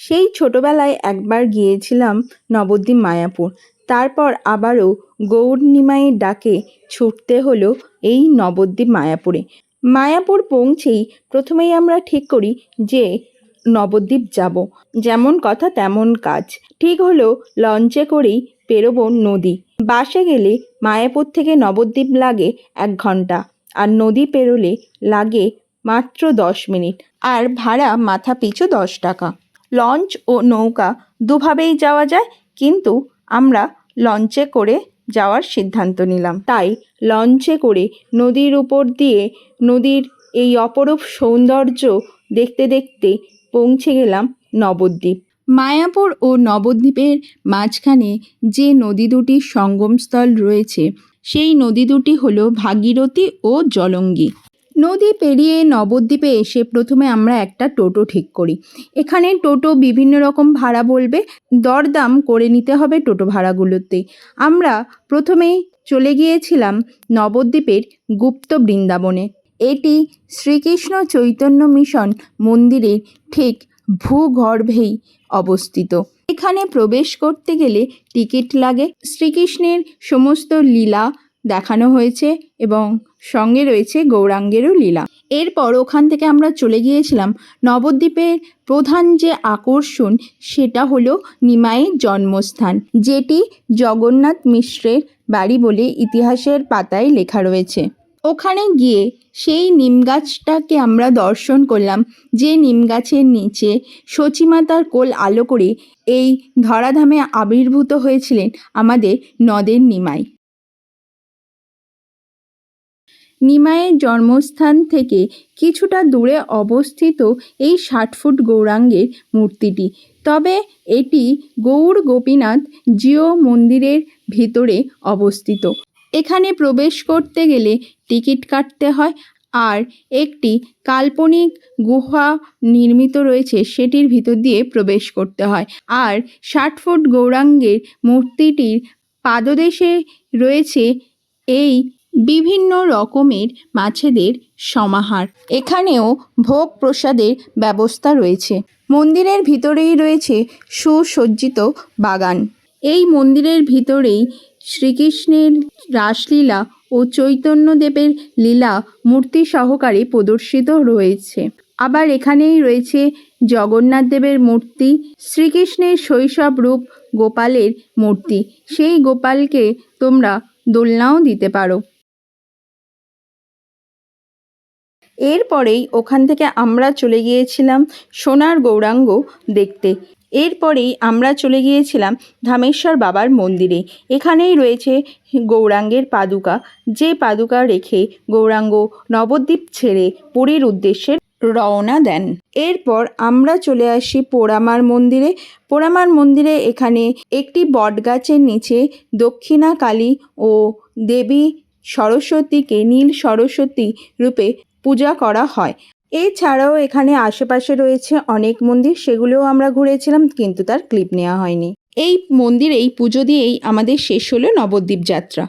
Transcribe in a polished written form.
সেই ছোটবেলায় একবার গিয়েছিলাম নবদ্বীপ মায়াপুর, তারপর আবারও গৌর নিমাইয়ের ডাকে ছুটতে হলো এই নবদ্বীপ মায়াপুরে। মায়াপুর পৌঁছেই প্রথমেই আমরা ঠিক করি যে নবদ্বীপ যাব। যেমন কথা তেমন কাজ, ঠিক হলো লঞ্চে করেই পেরোবো নদী। বাসে গেলে মায়াপুর থেকে নবদ্বীপ লাগে 1 ঘন্টা, আর নদী পেরোলে লাগে মাত্র 10 মিনিট, আর ভাড়া মাথা পিছু 10 টাকা। লঞ্চ ও নৌকা দুভাবেই যাওয়া যায়, কিন্তু আমরা লঞ্চে করে যাওয়ার সিদ্ধান্ত নিলাম। তাই লঞ্চে করে নদীর উপর দিয়ে নদীর এই অপরূপ সৌন্দর্য দেখতে দেখতে পৌঁছে গেলাম নবদ্বীপ। মায়াপুর ও নবদ্বীপের মাঝখানে যে নদী দুটির সঙ্গমস্থল রয়েছে, সেই নদী দুটি হলো ভাগীরথী ও জলঙ্গি। নদী পেরিয়ে নবদ্বীপে এসে প্রথমে আমরা একটা টোটো ঠিক করি। এখানে টোটো বিভিন্ন রকম ভাড়া বলবে, দরদাম করে নিতে হবে টোটো ভাড়াগুলোতে। আমরা প্রথমেই চলে গিয়েছিলাম নবদ্বীপের গুপ্ত বৃন্দাবনে। এটি শ্রীকৃষ্ণ চৈতন্য মিশন মন্দিরের ঠিক ভূগর্ভেই অবস্থিত। এখানে প্রবেশ করতে গেলে টিকিট লাগে। শ্রীকৃষ্ণের সমস্ত লীলা দেখানো হয়েছে এবং সঙ্গে রয়েছে গৌরাঙ্গেরও লীলা। এরপর ওখান থেকে আমরা চলে গিয়েছিলাম নবদ্বীপের প্রধান যে আকর্ষণ, সেটা হলো নিমাইয়ের জন্মস্থান, যেটি জগন্নাথ মিশ্রের বাড়ি বলে ইতিহাসের পাতায় লেখা রয়েছে। ওখানে গিয়ে সেই নিম গাছটাকে আমরা দর্শন করলাম, যে নিম গাছের নিচে সচিমাতার কোল আলো করে এই ধরাধামে আবির্ভূত হয়েছিলেন আমাদের নদের নিমাই। নিমাইয়ের জন্মস্থান থেকে কিছুটা দূরে অবস্থিত এই 60 ফুট গৌরাঙ্গের মূর্তিটি। তবে এটি গৌর গোপীনাথ জিও মন্দিরের ভিতরে অবস্থিত। এখানে প্রবেশ করতে গেলে টিকিট কাটতে হয়, আর একটি কাল্পনিক গুহা নির্মিত রয়েছে, সেটির ভিতর দিয়ে প্রবেশ করতে হয়। আর 60 ফুট গৌরাঙ্গের মূর্তিটির পাদদেশে রয়েছে এই বিভিন্ন রকমের মাছেদের সমাহার। এখানেও ভোগ প্রসাদের ব্যবস্থা রয়েছে। মন্দিরের ভিতরেই রয়েছে সুসজ্জিত বাগান। এই মন্দিরের ভিতরেই শ্রীকৃষ্ণের রাসলীলা ও চৈতন্যদেবের লীলা মূর্তি সহকারে প্রদর্শিত রয়েছে। আবার এখানেই রয়েছে জগন্নাথ দেবের মূর্তি, শ্রীকৃষ্ণের শৈশব রূপ গোপালের মূর্তি। সেই গোপালকে তোমরা দোলনাও দিতে পারো। এরপরেই ওখান থেকে আমরা চলে গিয়েছিলাম সোনার গৌরাঙ্গ দেখতে। এরপরেই আমরা চলে গিয়েছিলাম ধামেশ্বর বাবার মন্দিরে। এখানেই রয়েছে গৌরাঙ্গের পাদুকা, যে পাদুকা রেখে গৌরাঙ্গ নবদ্বীপ ছেড়ে পুরীর উদ্দেশ্যে রওনা দেন। এরপর আমরা চলে আসি পোড়ামার মন্দিরে। পোড়ামার মন্দিরে এখানে একটি বটগাছের নিচে দক্ষিণা কালী ও দেবী সরস্বতীকে নীল সরস্বতী রূপে পূজা করা হয়। এছাড়াও এখানে আশেপাশে রয়েছে অনেক মন্দির, সেগুলোও আমরা ঘুরেছিলাম, কিন্তু তার ক্লিপ নেওয়া হয়নি। এই মন্দিরেই পুজো দিয়েই আমাদের শেষ হলো নবদ্বীপ যাত্রা।